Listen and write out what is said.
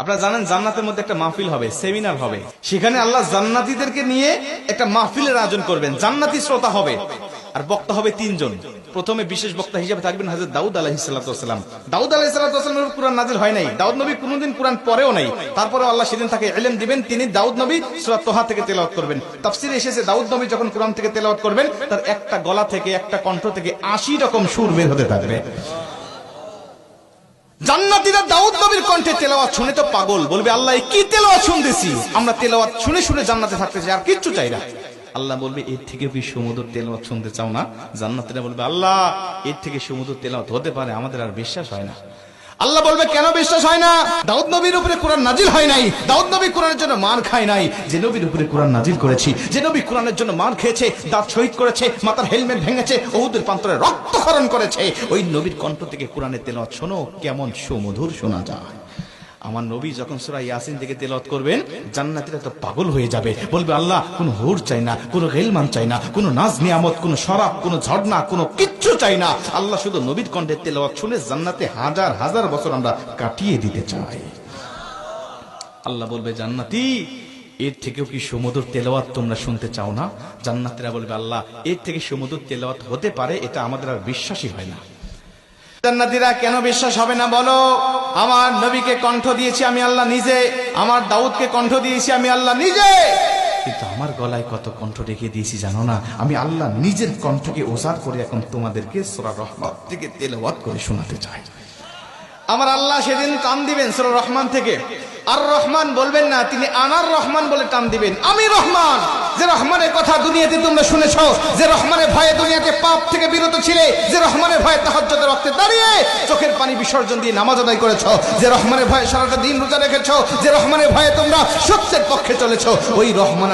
আপনারা জানেন জান্নাতের মধ্যে একটা মাহফিল হবে, সেমিনার হবে। সেখানে আল্লাহ জান্নাতীদেরকে নিয়ে একটা মাহফিলের আয়োজন করবেন। জান্নাতি শ্রোতা হবে আর বক্তা হবে তিনজন। প্রথমে বিশেষ বক্তা হিসেবে থাকবেন হযরত দাউদ আলাইহিস সালাম। দাউদ আলাইহিস সালামের কুরআন নাজিল হয় নাই, দাউদ নবী কোনোদিন কুরআন পড়েও নাই। তারপরে আল্লাহ সেদিন তাকে ইলম দিবেন, তিনি দাউদ নবী সূরা তোহা থেকে তেলাওয়াত করবেন। তাফসীরে এসেছে দাউদ নবী যখন কুরআন থেকে তেলাওয়াত করবেন তার একটা গলা থেকে, একটা কণ্ঠ থেকে 80 রকম সুর বের হতে থাকবে। জান্নাতীরা দাউদ নবীর কণ্ঠে তেলাওয়াত শুনে তো পাগল, বলবে আল্লাহ কি তেলাওয়াত শুনতেছি, আমরা তেলাওয়াত শুনে শুনে জান্নাতে থাকতে চাই, আর কিচ্ছু চাই না। আল্লাহ বলবে এর থেকে কি সুমধুর তেলাওয়াত শুনতে চাও না? জান্নাতীরা বলবে আল্লাহ এর থেকে সুমধুর তেলাওয়াত হতে পারে, আমাদের আর বিশ্বাস হয় না। আল্লাহ বলবে কেন বিশ্বাস হয় না? দাউদ নবীর উপরে কোরআন নাজিল হয় নাই, দাউদ নবী কোরআনের জন্য মার খায় নাই। যে নবীর উপরে কোরআন নাজিল করেছি, যে নবী কোরআনের জন্য মার খেয়েছে, দাঁত শহীদ করেছে, মাথার হেলমেট ভেঙেছে, উহুদের প্রান্তরে রক্তক্ষরণ করেছে, ওই নবীর কণ্ঠ থেকে কোরআনের তেলাওয়াত শোনো কেমন সুমধুর শোনা যায়। আমার নবী যখন সূরা ইয়াসিন থেকে তেলাওয়াত করবেন জান্নাতীরা তো পাগল হয়ে যাবে, বলবে আল্লাহ কোনো হুর চাই না, কোনো গেলমান চাই না, কোনো নাজ নিয়ামত, কোনো শরাব, কোনো ঝর্ণা, কোনো কিচ্ছু চাই না। আল্লাহ শুধু নবীর কণ্ঠে তেলাওয়াত শুনে জান্নাতে হাজার হাজার বছর আমরা কাটিয়ে দিতে চাই। আল্লাহ বলবে জান্নাতি এর থেকেও কি সুমধুর তেলাওয়াত তোমরা শুনতে চাও না? জান্নাতীরা বলবে আল্লাহ এর থেকে সুমধুর তেলাওয়াত হতে পারে, এটা আমাদের আর বিশ্বাসই হয় না। জান্নাতীরা কেন বিশ্বাস হবে না বলো? আমার নবীকে কণ্ঠ দিয়েছি আমি আল্লাহ নিজে, আমার দাউদকে কণ্ঠ দিয়েছি আমি আল্লাহ নিজে, কিন্তু আমার গলায় কত কণ্ঠ রেখে দিয়েছি জানো না? আমি আল্লাহ নিজের কণ্ঠকে ওসার করে এখন তোমাদেরকে সূরা রহমান থেকে তেলাওয়াত করে শোনাতে চাই। আমার আল্লাহ সেদিন টান দিবেন সূরা রহমান থেকে, আর রহমান বলবেন না, তিনি আনার রহমান বলে টান দিবেন। আমি রহমান, যে রহমানের কথা দুনিয়াতে তোমরা শুনেছো, যে রহমানের ভয়ে দুনিয়াতে পাপ থেকে বিরত ছিলে, যে রহমানের ভয়ে তাহাজ্জুদের ওয়াক্তে দাঁড়িয়ে চোখের পানি বিসর্জন দিয়ে নামাজ আদায় করেছো, যে রহমানের ভয়ে সারাটা দিন রোজা রেখেছো, যে রহমানের ভয়ে তোমরা সত্যের পক্ষে চলেছো, ওই রহমান